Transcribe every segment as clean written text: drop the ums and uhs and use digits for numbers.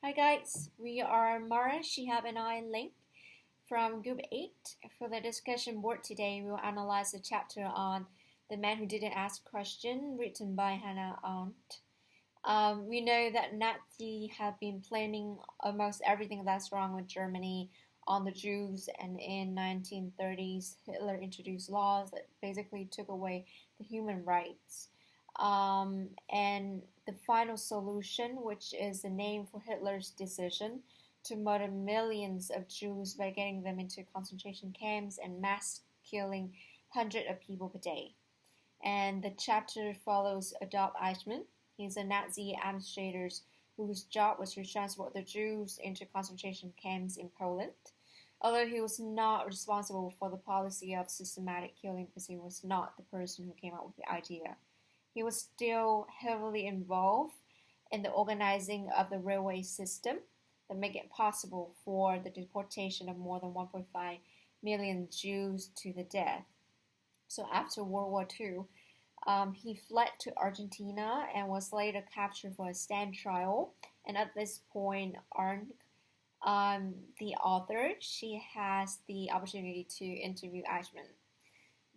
Hi guys, we are Mara, Shihab, and I, Link from Group 8. For the discussion board today, we will analyze the chapter on The Man Who Didn't Ask Question, written by Hannah Arendt. We know that Nazi have been blaming almost everything that's wrong with Germany on the Jews, and in 1930s, Hitler introduced laws that basically took away the human rights. And the final solution, which is the name for Hitler's decision to murder millions of Jews by getting them into concentration camps and mass killing hundreds of people per day. And the chapter follows Adolf Eichmann. He's a Nazi administrator whose job was to transport the Jews into concentration camps in Poland. Although he was not responsible for the policy of systematic killing because he was not the person who came up with the idea, he was still heavily involved in the organizing of the railway system that made it possible for the deportation of more than 1.5 million Jews to the death. So after World War II, he fled to Argentina and was later captured for a stand trial. And at this point, Arndt, the author, she has the opportunity to interview Eichmann.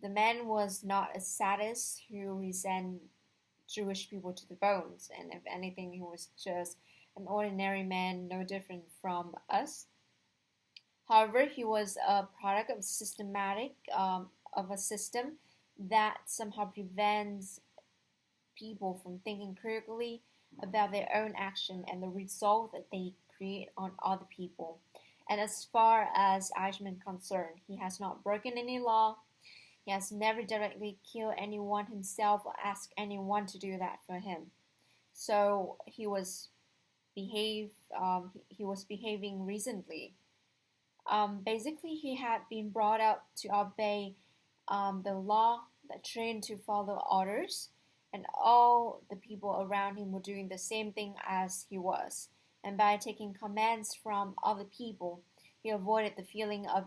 The man was not a sadist who resented Jewish people to the bones, and if anything, he was just an ordinary man, no different from us. However, he was a product of of a system that somehow prevents people from thinking critically about their own action and the result that they create on other people. And as far as Eichmann is concerned, he has not broken any law. He has never directly killed anyone himself or asked anyone to do that for him. So he was behaving reasonably. Basically, he had been brought up to obey the law, that trained to follow orders, and all the people around him were doing the same thing as he was. And by taking commands from other people, he avoided the feeling of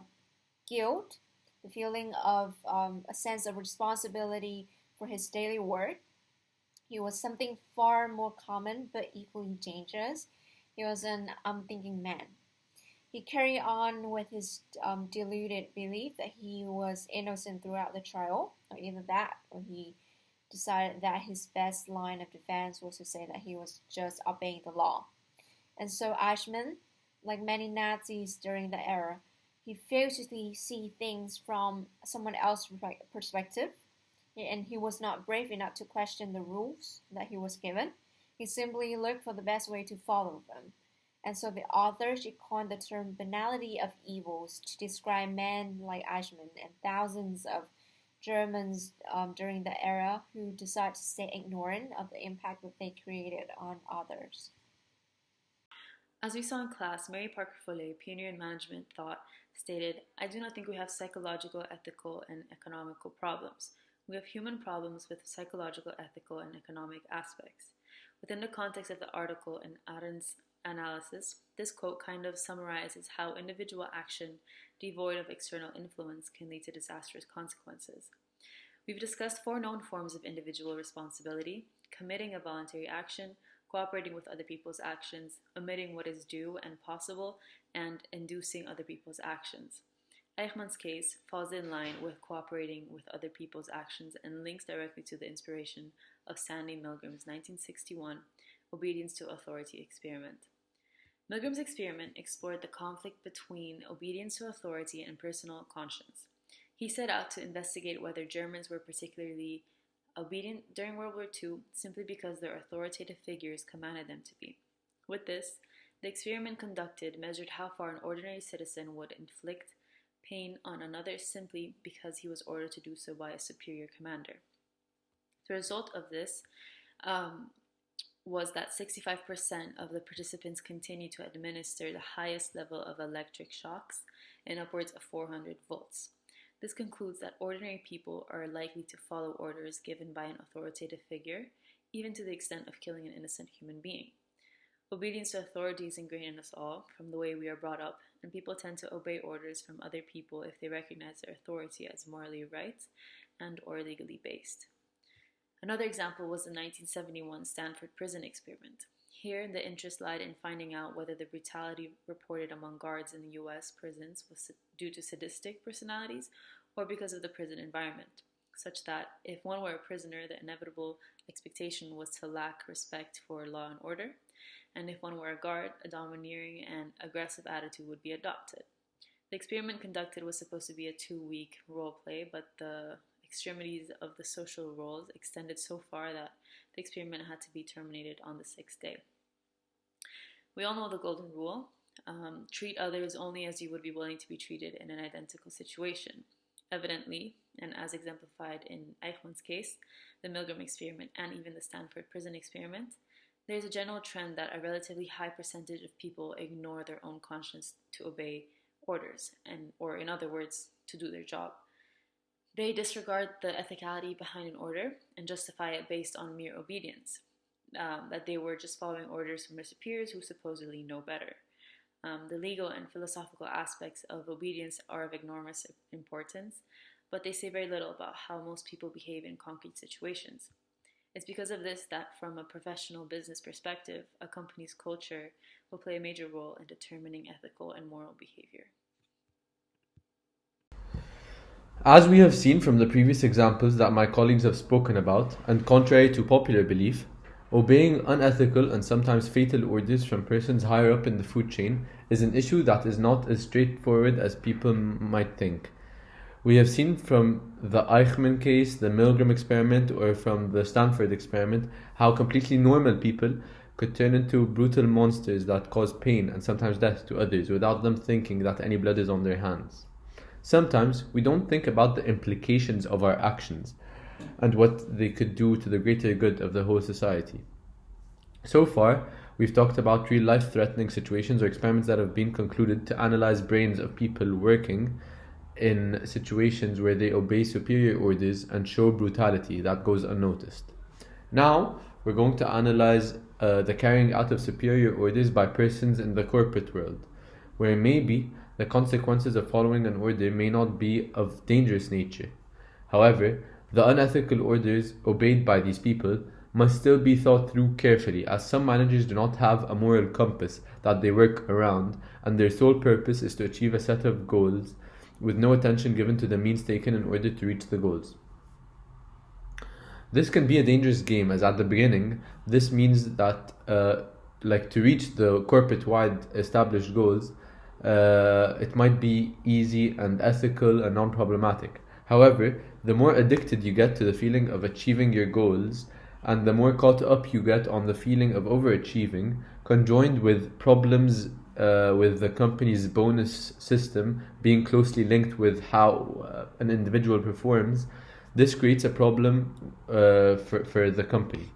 guilt, the feeling of a sense of responsibility for his daily work. He was something far more common but equally dangerous. He was an unthinking man. He carried on with his deluded belief that he was innocent throughout the trial, or either that, or he decided that his best line of defense was to say that he was just obeying the law. And so Eichmann, like many Nazis during the era, he failed to see things from someone else's perspective, and he was not brave enough to question the rules that he was given. He simply looked for the best way to follow them. And so the author, she coined the term banality of evils to describe men like Eichmann and thousands of Germans during the era who decided to stay ignorant of the impact that they created on others. As we saw in class, Mary Parker Follet, pioneer in management thought, stated, "I do not think we have psychological, ethical, and economical problems. We have human problems with psychological, ethical, and economic aspects." Within the context of the article and Arendt's analysis, this quote kind of summarizes how individual action devoid of external influence can lead to disastrous consequences. We've discussed four known forms of individual responsibility: committing a voluntary action, cooperating with other people's actions, omitting what is due and possible, and inducing other people's actions. Eichmann's case falls in line with cooperating with other people's actions and links directly to the inspiration of Stanley Milgram's 1961 obedience to authority experiment. Milgram's experiment explored the conflict between obedience to authority and personal conscience. He set out to investigate whether Germans were particularly obedient during World War II simply because their authoritative figures commanded them to be. With this, the experiment conducted measured how far an ordinary citizen would inflict pain on another simply because he was ordered to do so by a superior commander. The result of this was that 65% of the participants continued to administer the highest level of electric shocks in upwards of 400 volts. This concludes that ordinary people are likely to follow orders given by an authoritative figure, even to the extent of killing an innocent human being. Obedience to authority is ingrained in us all, from the way we are brought up, and people tend to obey orders from other people if they recognize their authority as morally right and or legally based. Another example was the 1971 Stanford prison experiment. Here, the interest lied in finding out whether the brutality reported among guards in the US prisons was due to sadistic personalities or because of the prison environment, such that if one were a prisoner, the inevitable expectation was to lack respect for law and order, and if one were a guard, a domineering and aggressive attitude would be adopted. The experiment conducted was supposed to be a 2-week role play, but the extremities of the social roles extended so far that the experiment had to be terminated on the 6th day. We all know the golden rule. Treat others only as you would be willing to be treated in an identical situation. Evidently, and as exemplified in Eichmann's case, the Milgram experiment, and even the Stanford prison experiment, there's a general trend that a relatively high percentage of people ignore their own conscience to obey orders, or in other words, to do their job. They disregard the ethicality behind an order and justify it based on mere obedience, that they were just following orders from their superiors who supposedly know better. The legal and philosophical aspects of obedience are of enormous importance, but they say very little about how most people behave in concrete situations. It's because of this that, from a professional business perspective, a company's culture will play a major role in determining ethical and moral behavior. As we have seen from the previous examples that my colleagues have spoken about, and contrary to popular belief, obeying unethical and sometimes fatal orders from persons higher up in the food chain is an issue that is not as straightforward as people might think. We have seen from the Eichmann case, the Milgram experiment, or from the Stanford experiment how completely normal people could turn into brutal monsters that cause pain and sometimes death to others without them thinking that any blood is on their hands. Sometimes we don't think about the implications of our actions and what they could do to the greater good of the whole society. So far, we've talked about real life threatening situations or experiments that have been concluded to analyze brains of people working in situations where they obey superior orders and show brutality that goes unnoticed. Now, we're going to analyze the carrying out of superior orders by persons in the corporate world, where maybe the consequences of following an order may not be of dangerous nature. However, the unethical orders obeyed by these people must still be thought through carefully, as some managers do not have a moral compass that they work around, and their sole purpose is to achieve a set of goals with no attention given to the means taken in order to reach the goals. This can be a dangerous game, as at the beginning, this means that to reach the corporate-wide established goals, it might be easy and ethical and non-problematic. However, the more addicted you get to the feeling of achieving your goals, and the more caught up you get on the feeling of overachieving, conjoined with problems with the company's bonus system being closely linked with how an individual performs, this creates a problem for the company.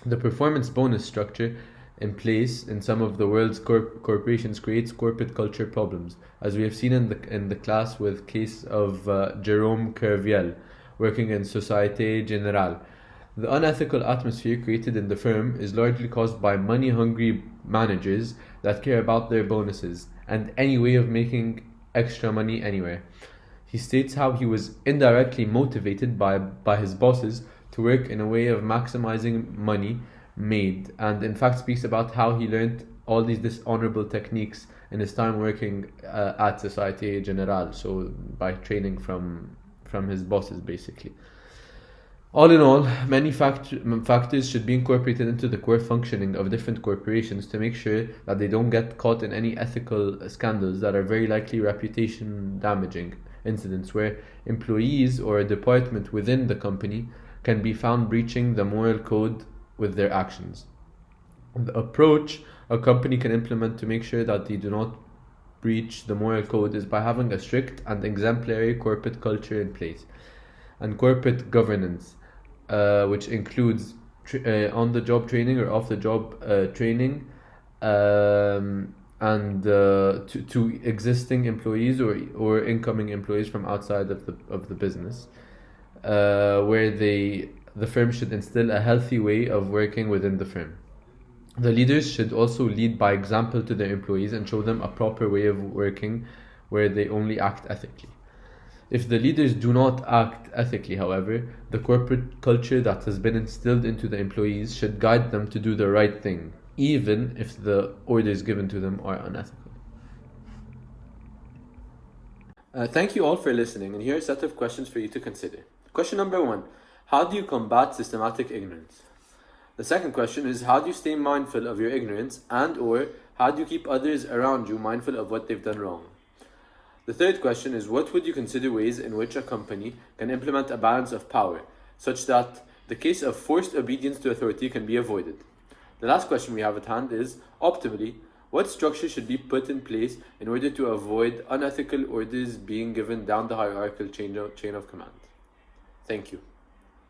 The performance bonus structure in place in some of the world's corporations creates corporate culture problems, as we have seen in the class with case of Jerome Kerviel, working in Societe Generale. The unethical atmosphere created in the firm is largely caused by money-hungry managers that care about their bonuses and any way of making extra money anywhere. He states how he was indirectly motivated by his bosses to work in a way of maximizing money made, and in fact speaks about how he learned all these dishonorable techniques in his time working at Societe Generale, so by training from his bosses basically. All in all, many factors should be incorporated into the core functioning of different corporations to make sure that they don't get caught in any ethical scandals that are very likely reputation damaging incidents where employees or a department within the company can be found breaching the moral code with their actions. The approach a company can implement to make sure that they do not breach the moral code is by having a strict and exemplary corporate culture in place, and corporate governance, which includes on-the-job training or off-the-job training, and to existing employees or incoming employees from outside of the business, where the firm should instill a healthy way of working within the firm. The leaders should also lead by example to their employees and show them a proper way of working where they only act ethically. If the leaders do not act ethically, however, the corporate culture that has been instilled into the employees should guide them to do the right thing, even if the orders given to them are unethical. Thank you all for listening, and here are a set of questions for you to consider. Question number 1. How do you combat systematic ignorance? The second question is, how do you stay mindful of your ignorance, and or how do you keep others around you mindful of what they've done wrong? The third question is, what would you consider ways in which a company can implement a balance of power, such that the case of forced obedience to authority can be avoided? The last question we have at hand is, optimally, what structure should be put in place in order to avoid unethical orders being given down the hierarchical chain of command? Thank you.